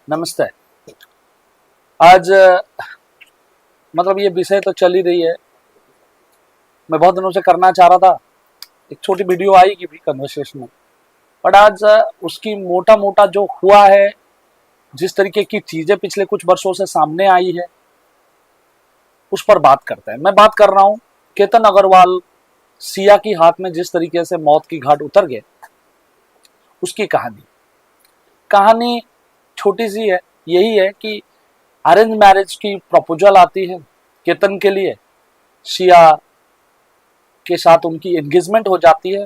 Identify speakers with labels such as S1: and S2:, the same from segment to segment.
S1: नमस्ते। आज मतलब ये विषय तो चल ही रही है। मैं बहुत दिनों से करना चाह रहा था, एक छोटी वीडियो आएगी भी कन्वर्सेशन में, बट आज उसकी मोटा मोटा जो हुआ है, जिस तरीके की चीजें पिछले कुछ वर्षों से सामने आई है, उस पर बात करते हैं। मैं बात कर रहा हूं केतन अग्रवाल सिया की हाथ में जिस तरीके से मौत की घाट उतर गए, उसकी कहानी। कहानी छोटी सी है, यही है कि अरेंज मैरिज की प्रपोजल आती है केतन के लिए, सिया के साथ उनकी एंगेजमेंट हो जाती है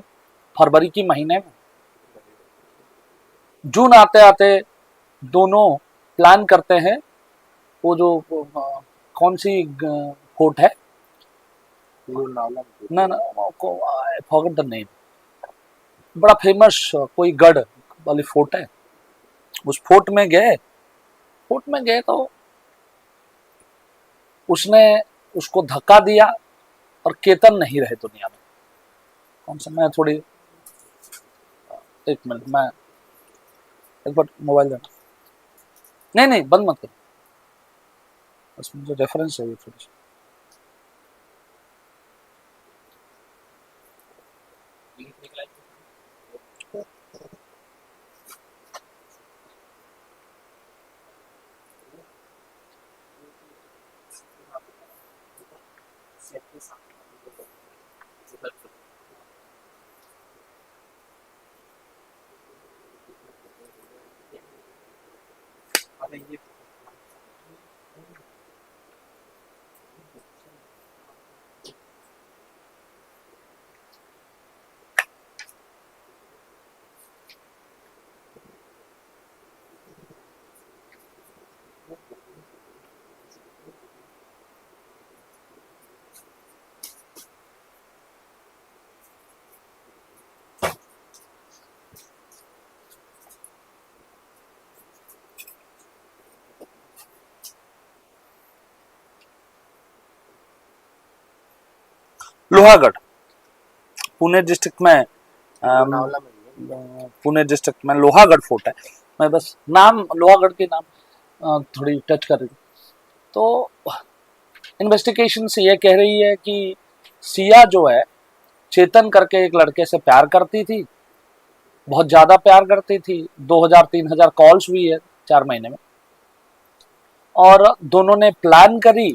S1: फरवरी की महीने में। जून आते आते दोनों प्लान करते हैं, वो जो कौन सी फोर्ट है ना ना, फॉरगेट द नेम, बड़ा फेमस कोई गढ़ वाली फोर्ट है, उस फोर्ट में गए तो उसने उसको धक्का दिया और केतन नहीं रहे दुनिया में। कौन सा, मैं थोड़ी, एक मिनट, मैं एक बार मोबाइल देना। नहीं नहीं, बंद मत कर, बस मुझे रेफरेंस चाहिए थोड़ी सी। लोहागढ़, पुणे डिस्ट्रिक्ट में, पुणे डिस्ट्रिक्ट में लोहागढ़ फोर्ट है। मैं बस नाम, लोहागढ़ के नाम थोड़ी टच कर रही। तो इन्वेस्टिगेशन से ये कह रही है कि सिया जो है, चेतन करके एक लड़के से प्यार करती थी, बहुत ज्यादा प्यार करती थी। 2000-3000 कॉल्स हुई है 4 महीने में, और दोनों ने प्लान करी,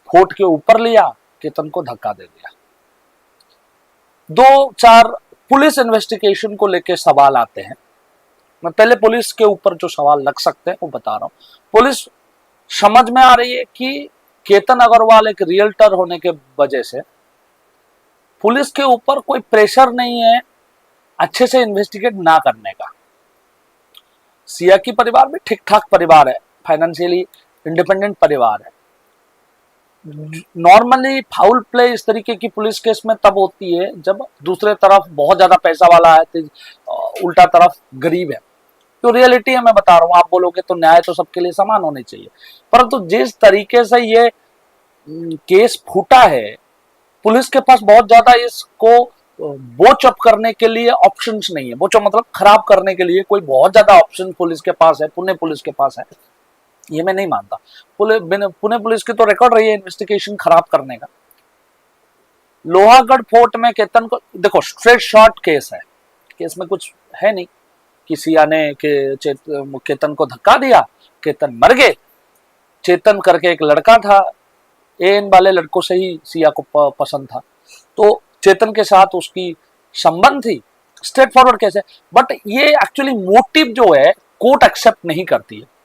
S1: फोर्ट के ऊपर लिया, केतन को धक्का दे दिया। 2-4 पुलिस इन्वेस्टिगेशन को लेके सवाल आते हैं। मैं पहले पुलिस के ऊपर जो सवाल लग सकते हैं वो बता रहा हूं। पुलिस समझ में आ रही है कि केतन अग्रवाल एक रियल्टर होने के वजह से पुलिस के ऊपर कोई प्रेशर नहीं है अच्छे से इन्वेस्टिगेट ना करने का। सिया की परिवार भी ठीक ठाक परिवार है, फाइनेंशियली इंडिपेंडेंट परिवार है। नॉर्मली फाउल प्ले इस तरीके की पुलिस केस में तब होती है जब दूसरे तरफ बहुत ज्यादा पैसा वाला है, तो उल्टा तरफ गरीब है। तो रियलिटी है, मैं बता रहा हूँ। आप बोलोगे तो न्याय तो सबके लिए समान होने चाहिए, परंतु जिस तरीके से ये केस फूटा है, पुलिस के पास बहुत ज्यादा इसको बोच अप करने के लिए ऑप्शंस नहीं है। बोच मतलब खराब करने के लिए कोई बहुत ज्यादा ऑप्शन पुलिस के पास है, पुणे पुलिस के पास है, ये मैं नहीं मानता। पुणे पुलिस की तो रिकॉर्ड रही है इन्वेस्टिगेशन खराब करने का। लोहागढ़ फोर्ट में केतन को देखो, स्ट्रेट शॉट केस है, केस में कुछ है नहीं कि सिया ने केतन को धक्का दिया, केतन मर गए। चेतन करके एक लड़का था, एन वाले लड़कों से ही सिया को पसंद था, तो चेतन के साथ उसकी संबंध थी। स्ट्रेट फॉरवर्ड केस है, बट ये एक्चुअली मोटिव जो है कोर्ट एक्सेप्ट नहीं करती है।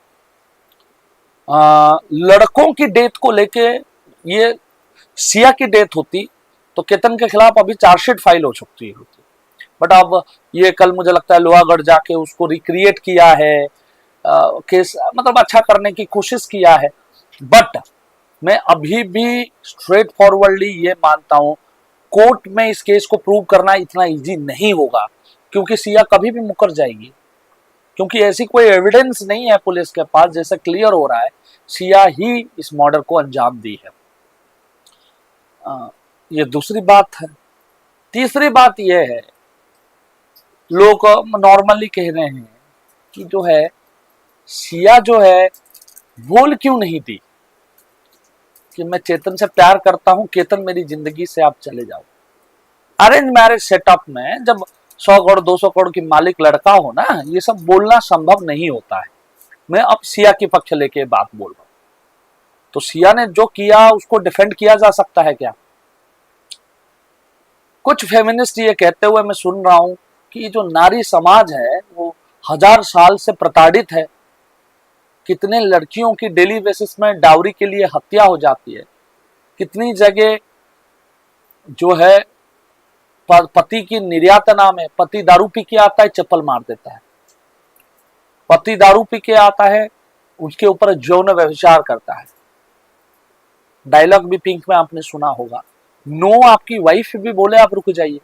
S1: लड़कों की डेथ को लेके, ये सिया की डेथ होती तो केतन के खिलाफ अभी चार्जशीट फाइल हो चुकी होती, बट अब ये कल मुझे लगता है लोहागढ़ जाके उसको रिक्रिएट किया है, केस मतलब अच्छा करने की कोशिश किया है। बट मैं अभी भी स्ट्रेट फॉरवर्डली ये मानता हूं, कोर्ट में इस केस को प्रूव करना इतना इजी नहीं होगा, क्योंकि सिया कभी भी मुकर जाएगी, क्योंकि ऐसी कोई एविडेंस नहीं है पुलिस के पास। जैसे क्लियर हो रहा है, सिया ही इस मर्डर को अंजाम दी है। ये दूसरी बात है। तीसरी बात यह है, लोग नॉर्मली कह रहे हैं कि जो है सिया जो है बोल क्यों नहीं दी कि मैं चेतन से प्यार करता हूं, चेतन मेरी जिंदगी से आप चले जाओ। अरेंज मैरिज सेटअप में जब 100 करोड़ 200 करोड़ की मालिक लड़का हो ना, ये सब बोलना संभव नहीं होता है। मैं अब सिया के पक्ष लेके बात बोल रहा हूं। तो सिया ने जो किया उसको डिफेंड किया जा सकता है क्या? कुछ फेमिनिस्ट ये कहते हुए मैं सुन रहा हूं कि जो नारी समाज है वो 1000 साल से प्रताड़ित है। कितने लड़कियों की डेली बेसिस में डाउरी के लिए हत्या हो जाती है, कितनी जगह जो है पति की निर्यातना में पति दारू पी के आता है, चप्पल मार देता है, पति दारू पी के आता है, उसके ऊपर यौन व्यभिचार करता है। डायलॉग भी पिंक में आपने सुना होगा, नो आपकी वाइफ भी बोले आप रुक जाइए।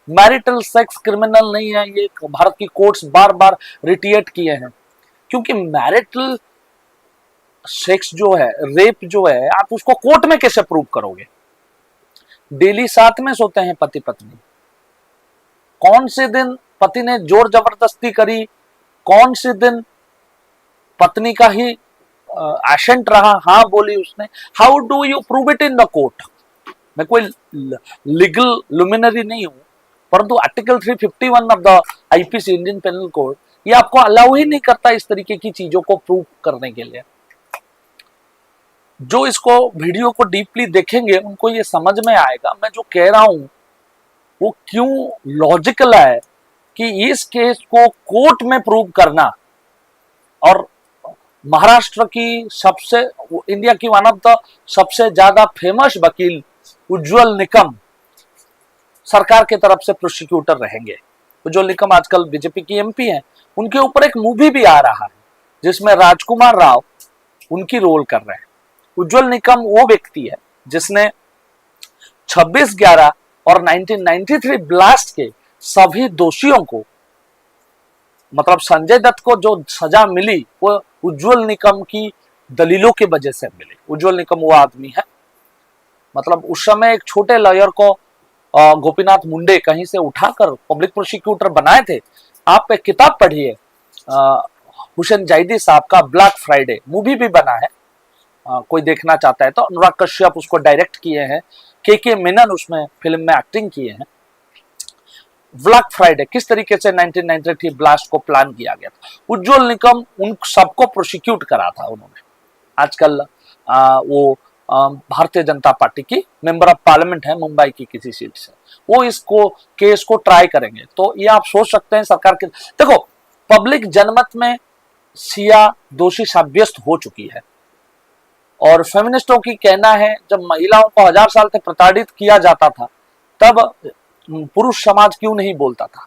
S1: मैरिटल सेक्स क्रिमिनल नहीं है, ये भारत की कोर्ट्स बार बार रिटिएट किए हैं। क्योंकि मैरिटल सेक्स जो है, रेप जो है, आप उसको कोर्ट में कैसे प्रूव करोगे? डेली साथ में सोते हैं पति पत्नी, कौन से दिन पति ने जोर जबरदस्ती करी, कौन से दिन पत्नी का ही एसेंट रहा, हाँ बोली उसने, how do you prove it in the court? मैं कोई लीगल लुमिनरी नहीं हूं, परंतु article 351 of the IPC Indian penal code ये आपको अलाउ ही नहीं करता इस तरीके की चीजों को प्रूव करने के लिए। जो इसको वीडियो को डीपली देखेंगे उनको ये समझ में आएगा मैं जो कह रहा हूं वो क्यों लॉजिकल है कि इस केस को कोर्ट में प्रूव करना। और महाराष्ट्र की सबसे, इंडिया की वन ऑफ द सबसे ज्यादा फेमस वकील उज्जवल निकम सरकार के तरफ से प्रोसिक्यूटर रहेंगे। उज्जवल निकम आजकल बीजेपी की एमपी हैं। उनके ऊपर एक मूवी भी आ रहा है जिसमें राजकुमार राव उनकी रोल कर रहे हैं। उज्जवल निकम वो व्यक्ति है जिसने 26/11 और 1993 ब्लास्ट के सभी दोषियों को, मतलब संजय दत्त को जो सजा मिली वो उज्जवल निकम की दलीलों की वजह से मिली। उज्जवल निकम वो आदमी है, मतलब उस समय एक छोटे लॉयर को गोपीनाथ मुंडे कहीं से उठाकर पब्लिक प्रोसिक्यूटर बनाए थे। आप एक किताब पढ़िए हुसैन जायदी साहब का, ब्लैक फ्राइडे मूवी भी बना है, कोई देखना चाहता है तो। अनुराग कश्यप उसको डायरेक्ट किए हैं, के मेनन उसमें फिल्म में एक्टिंग किए हैं। ब्लैक फ्राइडे किस तरीके से 1993 ब्लास्ट को प्लान किया गया था, उज्जवल निकम उन सबको प्रोसिक्यूट करा था उन्होंने। आजकल वो भारतीय जनता पार्टी की मेंबर ऑफ पार्लियामेंट है मुंबई की किसी सीट से, वो इसको केस को ट्राई करेंगे। तो ये आप सोच सकते हैं सरकार के, देखो पब्लिक जनमत में सिया दोषी साब्यस्त हो चुकी है और फेमिनिस्टों की कहना है जब महिलाओं को 1000 साल से प्रताड़ित किया जाता था तब पुरुष समाज क्यों नहीं बोलता था।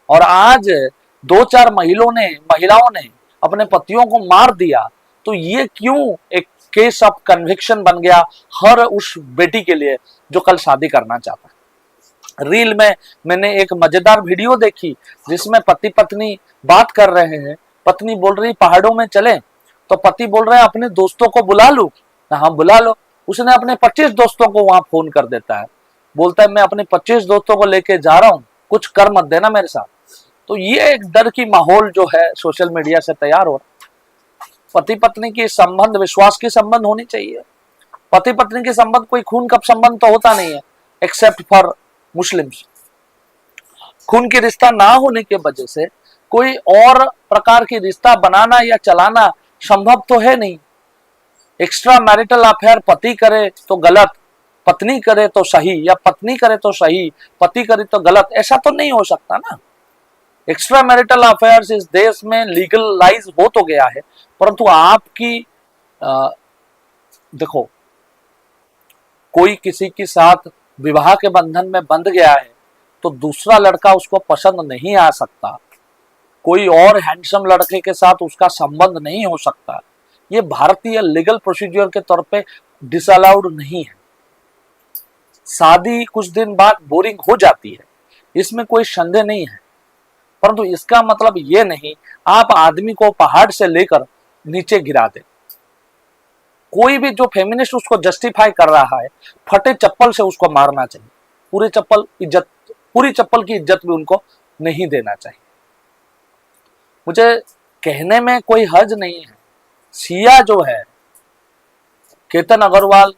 S1: और आज 2-4 महिलाओं ने अपने पतियों को मार दिया तो ये क्यों एक केस ऑफ कन्विक्शन बन गया हर उस बेटी के लिए जो कल शादी करना चाहता है। रील में मैंने एक मजेदार वीडियो देखी जिसमें पति पत्नी बात कर रहे हैं, पत्नी बोल रही पहाड़ों में चले, तो पति बोल रहे हैं अपने दोस्तों को बुला लूं, हाँ बुला लो। उसने अपने 25 दोस्तों को वहां फोन कर देता है, बोलता है मैं अपने 25 दोस्तों को लेके जा रहा हूं, कुछ कर मत देना मेरे साथ। तो ये एक डर की माहौल जो है सोशल मीडिया से तैयार हो रहा। पति पत्नी की संबंध विश्वास की संबंध होनी चाहिए। पति पत्नी के संबंध कोई खून का संबंध तो होता नहीं है एक्सेप्ट फॉर मुस्लिम्स। खून की रिश्ता ना होने की वजह से कोई और प्रकार की रिश्ता बनाना या चलाना संभव तो है नहीं। एक्स्ट्रा मैरिटल अफेयर पति करे तो गलत, पत्नी करे तो सही, या पत्नी करे तो सही, पति करे तो गलत, ऐसा तो नहीं हो सकता ना। एक्स्ट्रा मैरिटल अफेयर्स इस देश में लीगलाइज हो तो गया है, परंतु आपकी देखो कोई किसी के साथ विवाह के बंधन में बंध गया है तो दूसरा लड़का उसको पसंद नहीं आ सकता, कोई और हैंडसम लड़के के साथ उसका संबंध नहीं हो सकता। ये भारतीय लीगल प्रोसीजर के तौर पे डिसअलाउड नहीं है। शादी कुछ दिन बाद बोरिंग हो जाती है, इसमें कोई संदेह नहीं है, परंतु इसका मतलब ये नहीं आप आदमी को पहाड़ से लेकर नीचे गिरा दे। कोई भी जो फेमिनिस्ट उसको जस्टिफाई कर रहा है, फटे चप्पल से उसको मारना चाहिए। पूरी चप्पल की इज्जत भी उनको नहीं देना चाहिए। मुझे कहने में कोई हर्ज नहीं है। सिया जो है, केतन अग्रवाल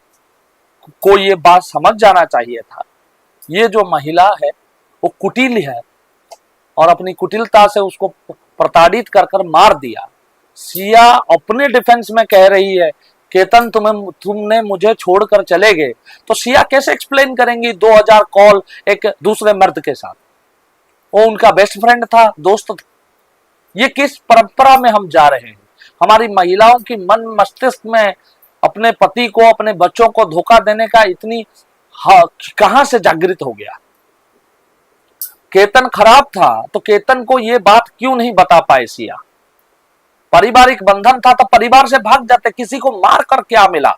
S1: को ये बात समझ जाना चाहिए था। ये जो महिला है वो कुटिल है और अपनी कुटिलता से उसको प्रताड़ित कर कर मार दिया। सिया अपने डिफेंस में कह रही है, केतन तुमने मुझे छोड़कर चले गए। तो सिया कैसे एक्सप्लेन करेंगी 2000 कॉल एक दूसरे मर्द के साथ? वो उनका बेस्ट फ्रेंड था, दोस्त था। ये किस परंपरा में हम जा रहे हैं? हमारी महिलाओं की मन मस्तिष्क में अपने पति को, अपने बच्चों को धोखा देने का इतनी कहां से जागृत हो गया? केतन खराब था तो केतन को ये बात क्यों नहीं बता पाए सिया? पारिवारिक बंधन था तो परिवार से भाग जाते, किसी को मार कर क्या मिला?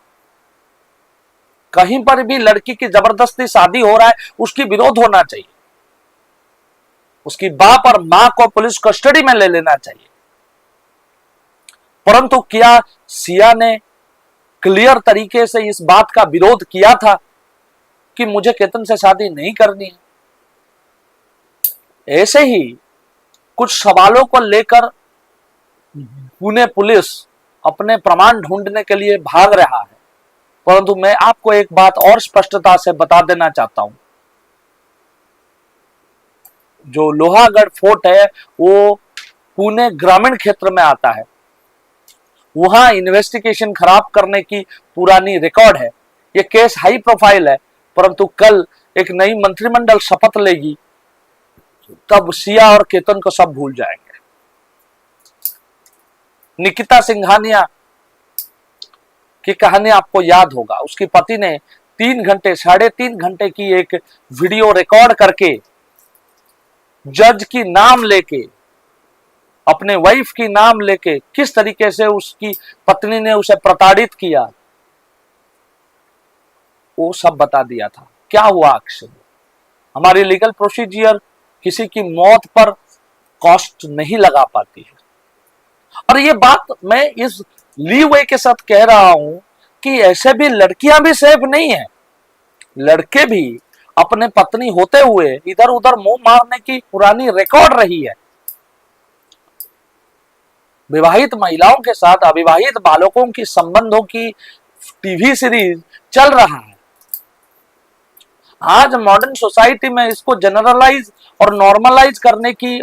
S1: कहीं पर भी लड़की की जबरदस्ती शादी हो रहा है, उसकी विरोध होना चाहिए, उसकी बाप और मां को पुलिस कस्टडी में ले लेना चाहिए। परंतु क्या सिया ने क्लियर तरीके से इस बात का विरोध किया था कि मुझे केतन से शादी नहीं करनी है? ऐसे ही कुछ सवालों को लेकर पुणे पुलिस अपने प्रमाण ढूंढने के लिए भाग रहा है। परंतु मैं आपको एक बात और स्पष्टता से बता देना चाहता हूं, जो लोहागढ़ फोर्ट है वो पुणे ग्रामीण क्षेत्र में आता है। वहां इन्वेस्टिगेशन खराब करने की पुरानी रिकॉर्ड है। ये केस हाई प्रोफाइल है, परंतु कल एक नई मंत्रिमंडल शपथ लेगी, तब सिया और केतन को सब भूल जाएंगे। निकिता सिंघानिया की कहानी आपको याद होगा। उसके पति ने 3 घंटे, 3.5 घंटे की एक वीडियो रिकॉर्ड करके जज की नाम लेके, अपने वाइफ की नाम लेके किस तरीके से उसकी पत्नी ने उसे प्रताड़ित किया, वो सब बता दिया था। क्या हुआ आखिर? हमारी लीगल प्रोसीजर किसी की मौत पर कॉस्ट नहीं लगा पाती है। और ये बात मैं इस लीवे के साथ कह रहा हूं कि ऐसे भी लड़कियां भी सेफ नहीं है। लड़के भी अपने पत्नी होते हुए इधर उधर मुंह मारने की पुरानी रिकॉर्ड रही है। विवाहित महिलाओं के साथ अविवाहित बालकों की संबंधों की टीवी सीरीज चल रहा है। आज मॉडर्न सोसाइटी में इसको जनरलाइज और नॉर्मलाइज करने की